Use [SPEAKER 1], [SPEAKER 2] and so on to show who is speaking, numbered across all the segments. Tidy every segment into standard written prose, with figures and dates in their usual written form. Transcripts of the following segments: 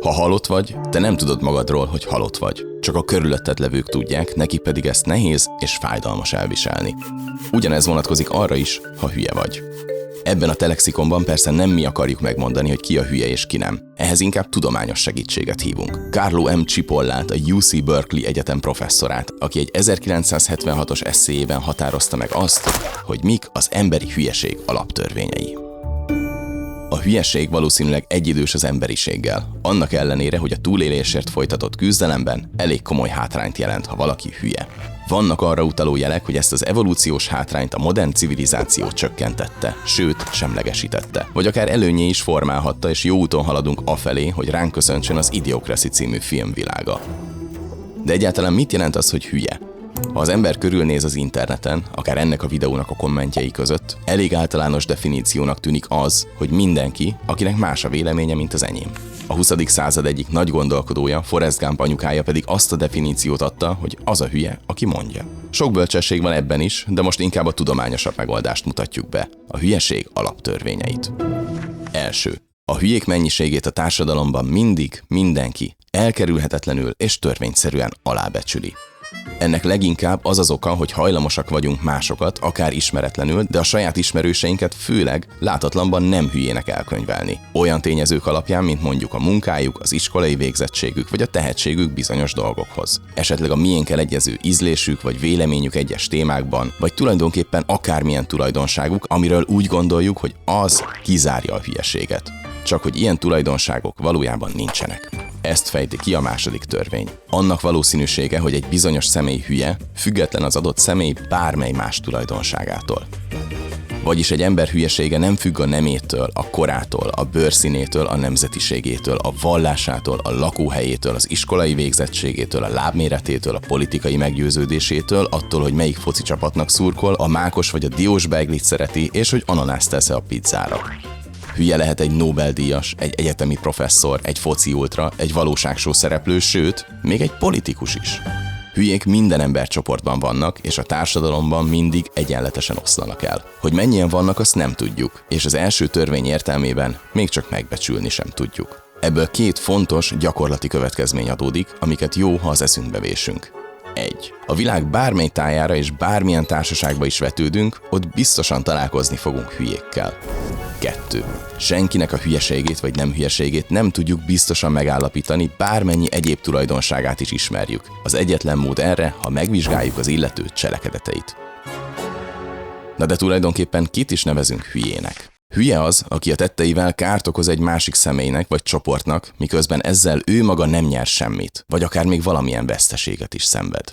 [SPEAKER 1] Ha halott vagy, te nem tudod magadról, hogy halott vagy. Csak a körülötted levők tudják, nekik pedig ezt nehéz és fájdalmas elviselni. Ugyanez vonatkozik arra is, ha hülye vagy. Ebben a telexikonban persze nem mi akarjuk megmondani, hogy ki a hülye és ki nem. Ehhez inkább tudományos segítséget hívunk. Carlo M. Cipollát, a UC Berkeley Egyetem professzorát, aki egy 1976-os esszéjében határozta meg azt, hogy mik az emberi hülyeség alaptörvényei. A hülyeség valószínűleg egyidős az emberiséggel, annak ellenére, hogy a túlélésért folytatott küzdelemben elég komoly hátrányt jelent, ha valaki hülye. Vannak arra utaló jelek, hogy ezt az evolúciós hátrányt a modern civilizáció csökkentette, sőt, semlegesítette. Vagy akár előnyé is formálhatta, és jó úton haladunk afelé, hogy ránk köszöntsön az Idiocracy című filmvilága. De egyáltalán mit jelent az, hogy hülye? Ha az ember körülnéz az interneten, akár ennek a videónak a kommentjei között, elég általános definíciónak tűnik az, hogy mindenki, akinek más a véleménye, mint az enyém. A 20. század egyik nagy gondolkodója, Forrest Gump anyukája pedig azt a definíciót adta, hogy az a hülye, aki mondja. Sok bölcsesség van ebben is, de most inkább a tudományosabb megoldást mutatjuk be, a hülyeség alaptörvényeit. Első. A hülyék mennyiségét a társadalomban mindig, mindenki elkerülhetetlenül és törvényszerűen alábecsüli. Ennek leginkább az az oka, hogy hajlamosak vagyunk másokat, akár ismeretlenül, de a saját ismerőseinket főleg látatlanban nem hülyének elkönyvelni. Olyan tényezők alapján, mint mondjuk a munkájuk, az iskolai végzettségük vagy a tehetségük bizonyos dolgokhoz. Esetleg a miénkkel egyező ízlésük vagy véleményük egyes témákban, vagy tulajdonképpen akármilyen tulajdonságuk, amiről úgy gondoljuk, hogy az kizárja a hülyeséget. Csak hogy ilyen tulajdonságok valójában nincsenek. Ezt fejti ki a második törvény. Annak valószínűsége, hogy egy bizonyos személy hülye, független az adott személy bármely más tulajdonságától. Vagyis egy ember hülyesége nem függ a nemétől, a korától, a bőrszínétől, a nemzetiségétől, a vallásától, a lakóhelyétől, az iskolai végzettségétől, a lábméretétől, a politikai meggyőződésétől, attól, hogy melyik foci csapatnak szurkol, a mákos vagy a diós beiglit szereti, és hogy ananászt tesz-e a pizzára. Hülye lehet egy Nobel-díjas, egy egyetemi professzor, egy foci ultra, egy valóságshow szereplő, sőt, még egy politikus is. Hülyék minden embercsoportban vannak, és a társadalomban mindig egyenletesen oszlanak el. Hogy mennyien vannak, azt nem tudjuk, és az első törvény értelmében még csak megbecsülni sem tudjuk. Ebből két fontos, gyakorlati következmény adódik, amiket jó, ha az eszünkbe vésünk. 1. A világ bármely tájára és bármilyen társaságba is vetődünk, ott biztosan találkozni fogunk hülyékkel. 2. Senkinek a hülyeségét vagy nem hülyeségét nem tudjuk biztosan megállapítani, bármennyi egyéb tulajdonságát is ismerjük. Az egyetlen mód erre, ha megvizsgáljuk az illető cselekedeteit. Na de tulajdonképpen kit is nevezünk hülyének? Hülye az, aki a tetteivel kárt okoz egy másik személynek vagy csoportnak, miközben ezzel ő maga nem nyer semmit, vagy akár még valamilyen veszteséget is szenved.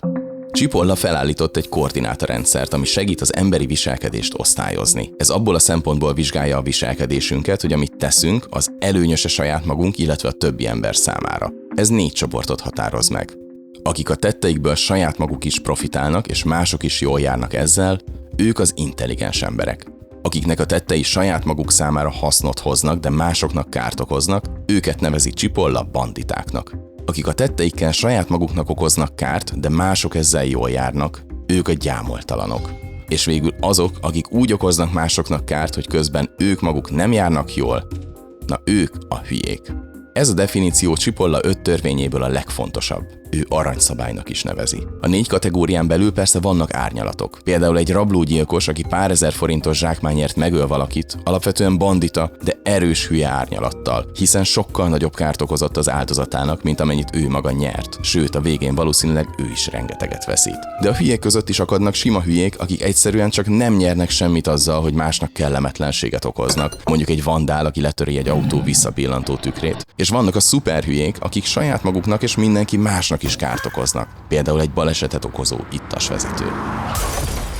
[SPEAKER 1] Cipolla felállított egy koordinátorrendszert, ami segít az emberi viselkedést osztályozni. Ez abból a szempontból vizsgálja a viselkedésünket, hogy amit teszünk, az előnyös-e saját magunk, illetve a többi ember számára. Ez 4 csoportot határoz meg. Akik a tetteikből saját maguk is profitálnak, és mások is jól járnak ezzel, ők az intelligens emberek. Akiknek a tettei saját maguk számára hasznot hoznak, de másoknak kárt okoznak, őket nevezi Cipolla banditáknak. Akik a tetteikkel saját maguknak okoznak kárt, de mások ezzel jól járnak, ők a gyámoltalanok. És végül azok, akik úgy okoznak másoknak kárt, hogy közben ők maguk nem járnak jól, na ők a hülyék. Ez a definíció Cipolla 5 törvényéből a legfontosabb. Ő aranyszabálynak is nevezi. A 4 kategórián belül persze vannak árnyalatok. Például egy rablógyilkos, aki pár ezer forintos zsákmányért megöl valakit, alapvetően bandita, de erős hülye árnyalattal, hiszen sokkal nagyobb kárt okozott az áldozatának, mint amennyit ő maga nyert. Sőt, a végén valószínűleg ő is rengeteget veszít. De a hülyék között is akadnak sima hülyék, akik egyszerűen csak nem nyernek semmit azzal, hogy másnak kellemetlenséget okoznak. Mondjuk egy vandál, aki letöri egy autó visszapillantó tükrét. És vannak a szuperhülyék, akik saját maguknak és mindenki másnak is kárt okoznak. Például egy balesetet okozó ittasvezető.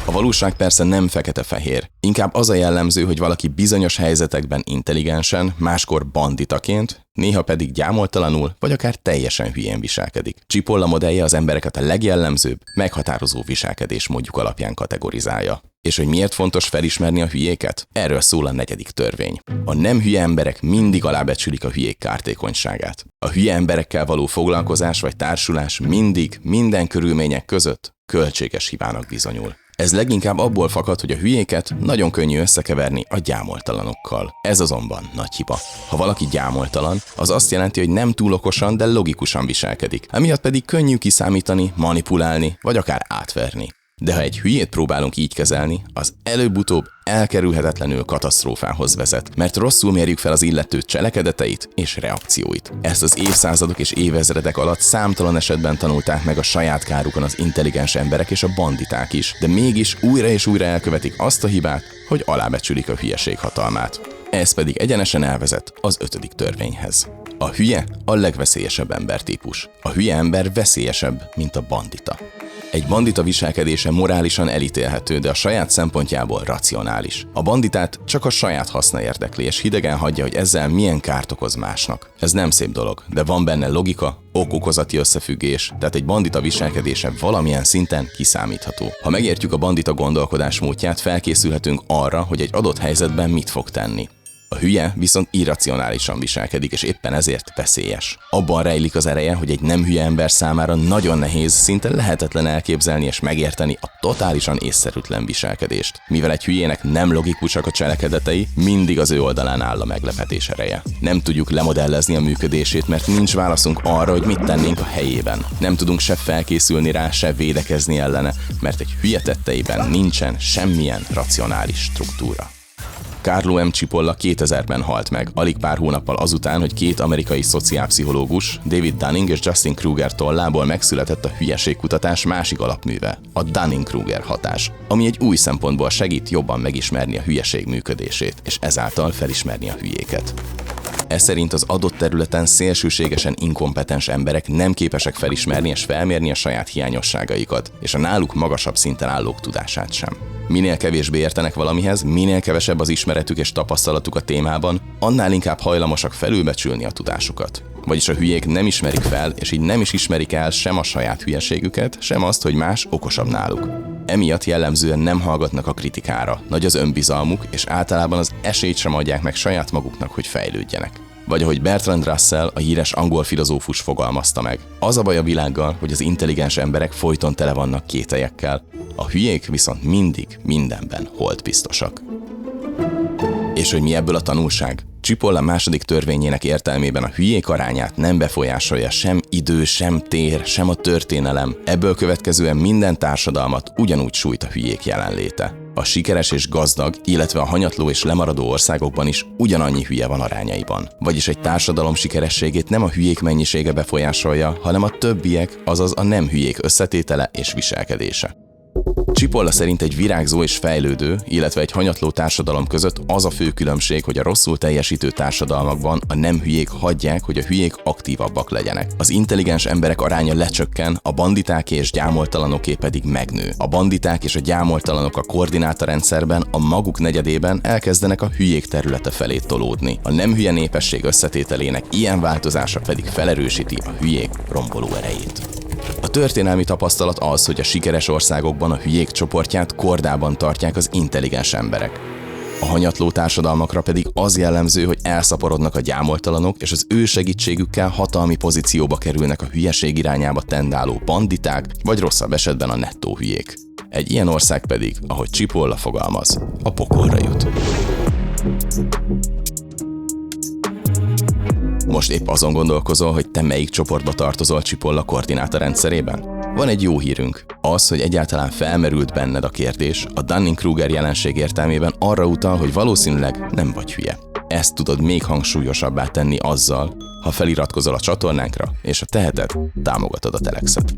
[SPEAKER 1] A valóság persze nem fekete-fehér. Inkább az a jellemző, hogy valaki bizonyos helyzetekben intelligensen, máskor banditaként, néha pedig gyámoltalanul, vagy akár teljesen hülyén viselkedik. Cipolla modellje az embereket a legjellemzőbb, meghatározó viselkedésmódjuk alapján kategorizálja. És hogy miért fontos felismerni a hülyéket? Erről szól a 4. törvény. A nem hülye emberek mindig alábecsülik a hülyék kártékonyságát. A hülye emberekkel való foglalkozás vagy társulás mindig, minden körülmények között költséges hibának bizonyul. Ez leginkább abból fakad, hogy a hülyéket nagyon könnyű összekeverni a gyámoltalanokkal. Ez azonban nagy hiba. Ha valaki gyámoltalan, az azt jelenti, hogy nem túl okosan, de logikusan viselkedik. Emiatt pedig könnyű kiszámítani, manipulálni, vagy akár átverni. De ha egy hülyét próbálunk így kezelni, az előbb-utóbb elkerülhetetlenül katasztrófához vezet, mert rosszul mérjük fel az illető cselekedeteit és reakcióit. Ezt az évszázadok és évezredek alatt számtalan esetben tanulták meg a saját kárukon az intelligens emberek és a banditák is, de mégis újra és újra elkövetik azt a hibát, hogy alábecsülik a hülyeség hatalmát. Ez pedig egyenesen elvezet az 5. törvényhez. A hülye a legveszélyesebb embertípus. A hülye ember veszélyesebb, mint a bandita. Egy bandita viselkedése morálisan elítélhető, de a saját szempontjából racionális. A banditát csak a saját haszna érdekli, és hidegen hagyja, hogy ezzel milyen kárt okoz másnak. Ez nem szép dolog, de van benne logika, ok-okozati összefüggés, tehát egy bandita viselkedése valamilyen szinten kiszámítható. Ha megértjük a bandita gondolkodásmódját, felkészülhetünk arra, hogy egy adott helyzetben mit fog tenni. A hülye viszont irracionálisan viselkedik, és éppen ezért veszélyes. Abban rejlik az ereje, hogy egy nem hülye ember számára nagyon nehéz, szinte lehetetlen elképzelni és megérteni a totálisan észszerűtlen viselkedést. Mivel egy hülyének nem logikusak a cselekedetei, mindig az ő oldalán áll a meglepetés ereje. Nem tudjuk lemodellezni a működését, mert nincs válaszunk arra, hogy mit tennénk a helyében. Nem tudunk se felkészülni rá, se védekezni ellene, mert egy hülye tetteiben nincsen semmilyen racionális struktúra. Carlo M. Cipolla 2000-ben halt meg, alig pár hónappal azután, hogy 2 amerikai szociálpszichológus, David Dunning és Justin Kruger tollából megszületett a hülyeségkutatás másik alapműve, a Dunning-Kruger hatás, ami egy új szempontból segít jobban megismerni a hülyeség működését, és ezáltal felismerni a hülyéket. Ez szerint az adott területen szélsőségesen inkompetens emberek nem képesek felismerni és felmérni a saját hiányosságaikat, és a náluk magasabb szinten állók tudását sem. Minél kevésbé értenek valamihez, minél kevesebb az ismeretük és tapasztalatuk a témában, annál inkább hajlamosak felülbecsülni a tudásukat. Vagyis a hülyék nem ismerik fel, és így nem is ismerik el sem a saját hülyeségüket, sem azt, hogy más okosabb náluk. Emiatt jellemzően nem hallgatnak a kritikára, nagy az önbizalmuk, és általában az esélyt sem adják meg saját maguknak, hogy fejlődjenek. Vagy ahogy Bertrand Russell, a híres angol filozófus fogalmazta meg, az a baj a világgal, hogy az intelligens emberek folyton tele vannak kételyekkel, a hülyék viszont mindig mindenben holtbiztosak. És hogy mi ebből a tanulság? Cipolla második törvényének értelmében a hülyék arányát nem befolyásolja sem idő, sem tér, sem a történelem. Ebből következően minden társadalmat ugyanúgy sújt a hülyék jelenléte. A sikeres és gazdag, illetve a hanyatló és lemaradó országokban is ugyanannyi hülye van arányaiban. Vagyis egy társadalom sikerességét nem a hülyék mennyisége befolyásolja, hanem a többiek, azaz a nem hülyék összetétele és viselkedése. Cipolla szerint egy virágzó és fejlődő, illetve egy hanyatló társadalom között az a fő különbség, hogy a rosszul teljesítő társadalmakban a nem hülyék hagyják, hogy a hülyék aktívabbak legyenek. Az intelligens emberek aránya lecsökken, a banditáké és gyámoltalanoké pedig megnő. A banditák és a gyámoltalanok a koordinátorrendszerben, a maguk negyedében elkezdenek a hülyék területe felé tolódni. A nem hülye népesség összetételének ilyen változása pedig felerősíti a hülyék romboló erejét. A történelmi tapasztalat az, hogy a sikeres országokban a hülyék csoportját kordában tartják az intelligens emberek. A hanyatló társadalmakra pedig az jellemző, hogy elszaporodnak a gyámoltalanok, és az ő segítségükkel hatalmi pozícióba kerülnek a hülyeség irányába tendáló banditák, vagy rosszabb esetben a nettó hülyék. Egy ilyen ország pedig, ahogy Cipolla fogalmaz, a pokolra jut. Most épp azon gondolkozol, hogy te melyik csoportba tartozol Cipolla koordinátorrendszerében? Van egy jó hírünk. Az, hogy egyáltalán felmerült benned a kérdés, a Dunning-Kruger jelenség értelmében arra utal, hogy valószínűleg nem vagy hülye. Ezt tudod még hangsúlyosabbá tenni azzal, ha feliratkozol a csatornánkra, és ha teheted, támogatod a Telexet.